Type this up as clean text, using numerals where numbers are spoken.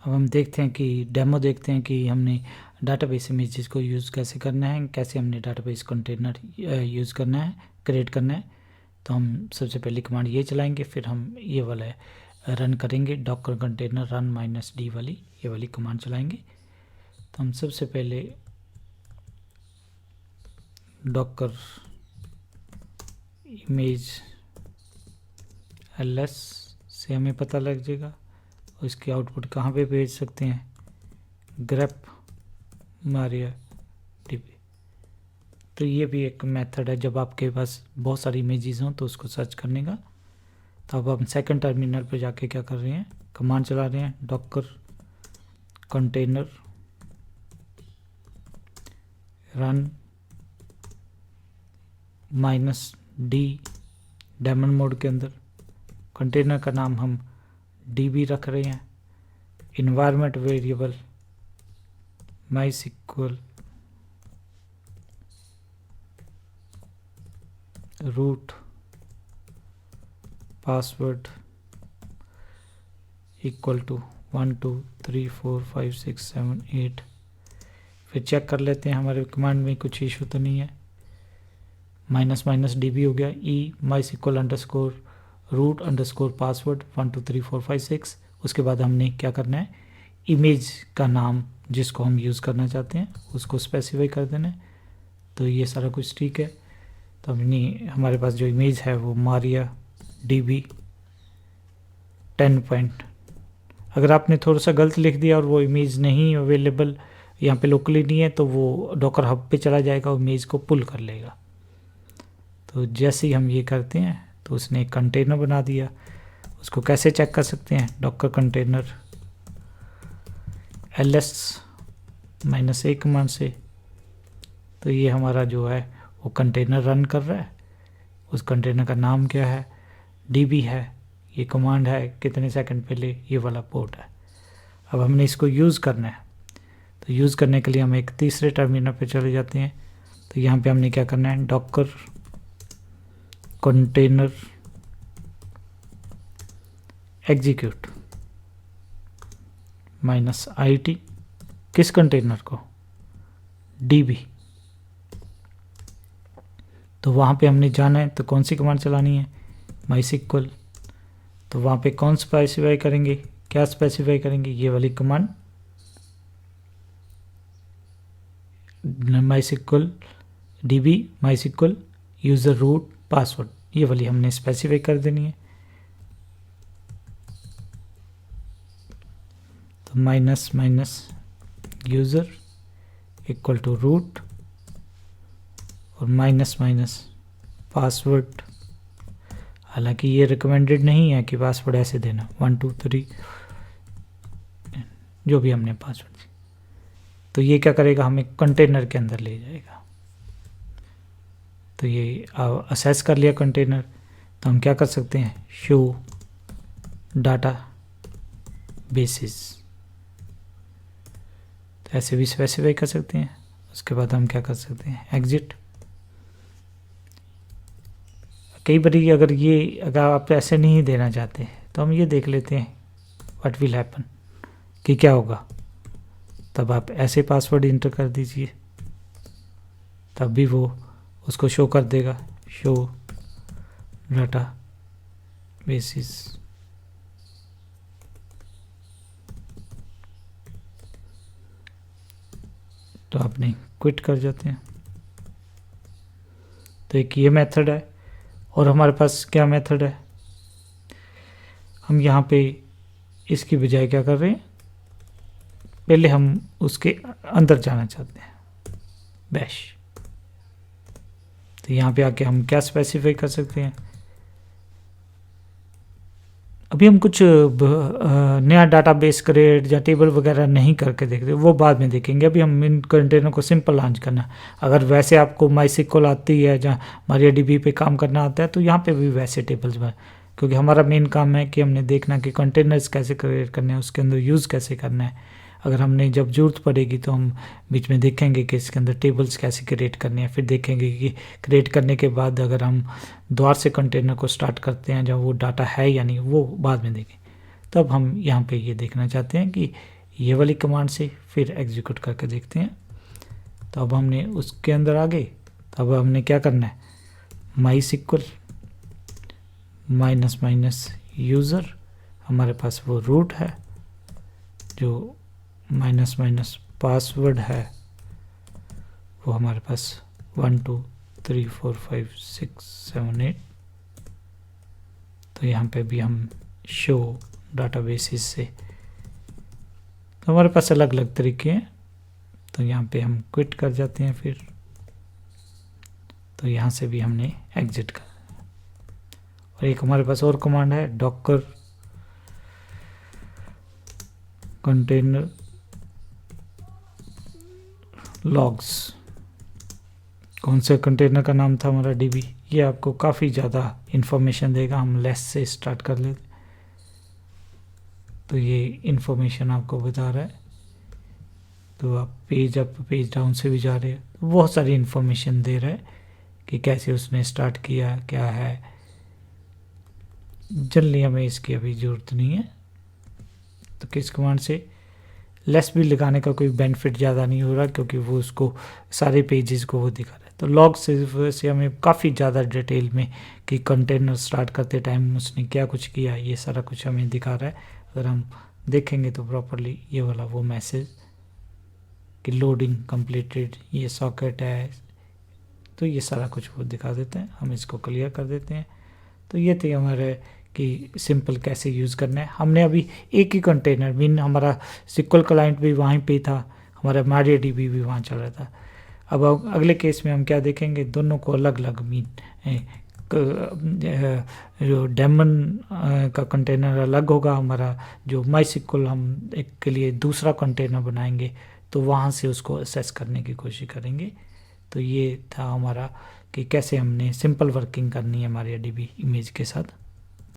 अब हम देखते हैं कि डेमो देखते हैं कि हमने डाटाबेस इमेजेस को यूज़ कैसे करना है, कैसे हमने डाटाबेस कंटेनर यूज़ करना है, क्रिएट करना है। तो हम सबसे पहले कमांड ये चलाएंगे, फिर हम ये वाला रन करेंगे, डॉकर कंटेनर रन -d वाली ये वाली कमांड चलाएंगे। तो हम सबसे पहले डॉकर इमेज ls से हमें पता लग जाएगा और इसकी आउटपुट कहाँ पे भेज सकते हैं, ग्रेप मारिया डीबी। तो ये भी एक मेथड है जब आपके पास बहुत सारी इमेजेस हों तो उसको सर्च करने का। तो अब हम सेकंड टर्मिनल पे जाके क्या कर रहे हैं, कमांड चला रहे हैं, Docker container run -d daemon mode के अंदर। कंटेनर का नाम हम db रख रहे हैं, environment variable MySQL root password equal to 1 2 3 4 5 6 7 8। फिर चेक कर लेते हैं हमारे कमांड में कुछ इशू तो नहीं है। -db हो गया, MySQL underscore root underscore password 1 2 3 4 5 6। उसके बाद हमने क्या करना है, इमेज का नाम जिसको हम यूज़ करना चाहते हैं उसको स्पेसिफाई कर देना है। तो ये सारा कुछ ठीक है। तो हमने हमारे पास जो इमेज है वो मारिया DB 10 पॉइंट। अगर आपने थोड़ा सा गलत लिख दिया और वो इमेज नहीं अवेलेबल यहाँ पे लोकली नहीं है तो वो डॉकर हब पे चला जाएगा और इमेज को पुल कर लेगा। तो जैसे ही हम ये करते हैं तो उसने एक कंटेनर बना दिया। उसको कैसे चेक कर सकते हैं, Docker container ls -a command से। तो ये हमारा जो है वो कंटेनर रन कर रहा है। उस कंटेनर का नाम क्या है, db है, ये कमांड है कितने सेकंड पहले, ये वाला पोर्ट है। अब हमने इसको यूज़ करना है। तो यूज़ करने के लिए हम एक तीसरे टर्मिनल पे चले जाते हैं। तो यहाँ पे हमने क्या करना है, डॉकर कंटेनर एग्जीक्यूट -it, किस कंटेनर को, db। तो वहाँ पे हमने जाना है तो कौन सी कमांड चलानी है, MySQL। तो वहाँ पे कौन स्पेसिफाई करेंगे, क्या स्पेसिफाई करेंगे, ये वाली command MySQL db MySQL user root password, ये वाली हमने स्पेसिफाई कर देनी है। तो -यूज़र इक्वल टू रूट और पासवर्ड। हालांकि ये रिकमेंडेड नहीं है कि पासवर्ड ऐसे देना 1 2 3 जो भी हमने पासवर्ड दी। तो ये क्या करेगा, हमें कंटेनर के अंदर ले जाएगा। तो ये असेस कर लिया कंटेनर। तो हम क्या कर सकते हैं, शो डाटा बेसिस, तो ऐसे भी स्पेसिफाई कर सकते हैं। उसके बाद हम क्या कर सकते हैं, एग्जिट। कई बार अगर आप ऐसे नहीं देना चाहते तो हम ये देख लेते हैं व्हाट विल हैपन, कि क्या होगा। तब आप ऐसे पासवर्ड इंटर कर दीजिए, तब भी वो उसको शो कर देगा, शो डाटा बेसिस। तो आपने क्विट कर जाते हैं। तो एक ये मेथड है। और हमारे पास क्या मेथड है, हम यहाँ पे इसकी बजाय क्या कर रहे हैं, पहले हम उसके अंदर जाना चाहते हैं, बैश। तो यहाँ पे आके हम क्या स्पेसिफाई कर सकते हैं, अभी हम कुछ नया डाटाबेस क्रिएट या टेबल वगैरह नहीं करके देख रहे, वो बाद में देखेंगे। अभी हम इन कंटेनर को सिंपल लॉन्च करना है। अगर वैसे आपको MySQL आती है या MariaDB पे काम करना आता है तो यहाँ पे भी वैसे टेबल्स में, क्योंकि हमारा मेन काम है कि हमने देखना कि कंटेनर्स कैसे क्रिएट करने हैं, उसके अंदर यूज़ कैसे करना है। अगर हमने जब ज़रूरत पड़ेगी तो हम बीच में देखेंगे कि इसके अंदर टेबल्स कैसे क्रिएट करने हैं। फिर देखेंगे कि क्रिएट करने के बाद अगर हम दोबारा से कंटेनर को स्टार्ट करते हैं जब वो डाटा है या नहीं, वो बाद में देखें। तो अब हम यहाँ पे ये देखना चाहते हैं कि ये वाली कमांड से फिर एग्जीक्यूट करके देखते हैं। तो अब हमने उसके अंदर आ गए। तो अब हमने क्या करना है, MySQL -- यूज़र, हमारे पास वो रूट है, जो -- पासवर्ड है वो हमारे पास 1 2 3 4 5 6 7 8। तो यहाँ पे भी हम शो डाटाबेसेस से, तो हमारे पास अलग अलग तरीके हैं। तो यहाँ पे हम क्विट कर जाते हैं फिर। तो यहाँ से भी हमने एग्जिट कर, और एक हमारे पास और कमांड है डॉकर कंटेनर लॉग्स। कौन से कंटेनर का नाम था हमारा, डीबी। ये आपको काफ़ी ज़्यादा इंफॉर्मेशन देगा, हम लेस से स्टार्ट कर लेते। तो ये इंफॉर्मेशन आपको बता रहा है। तो आप पेज अप पेज डाउन से भी जा रहे हैं, बहुत सारी इंफॉर्मेशन दे रहा है कि कैसे उसने स्टार्ट किया, क्या है। जनरली हमें इसकी अभी ज़रूरत नहीं है। तो किस कमांड से लेस भी लगाने का कोई बेनिफिट ज़्यादा नहीं हो रहा, क्योंकि वो उसको सारे पेजेस को वो दिखा रहा है। तो लॉग से हमें काफ़ी ज़्यादा डिटेल में कि कंटेनर स्टार्ट करते टाइम उसने क्या कुछ किया, ये सारा कुछ हमें दिखा रहा है। अगर हम देखेंगे तो प्रॉपरली ये वाला वो मैसेज कि लोडिंग कंप्लीटेड, ये सॉकेट है, तो ये सारा कुछ वो दिखा देते हैं। हम इसको क्लियर कर देते हैं। तो ये थे हमारे कि सिंपल कैसे यूज़ करना है। हमने अभी एक ही कंटेनर मीन, हमारा SQL क्लाइंट भी वहीं पे था, हमारा MariaDB भी वहाँ चल रहा था। अब अगले केस में हम क्या देखेंगे, दोनों को अलग अलग मीन, जो डेमन का कंटेनर अलग होगा, हमारा जो MySQL हम एक के लिए दूसरा कंटेनर बनाएंगे, तो वहाँ से उसको एक्सेस करने की कोशिश करेंगे। तो ये था हमारा कि कैसे हमने सिंपल वर्किंग करनी है MariaDB इमेज के साथ।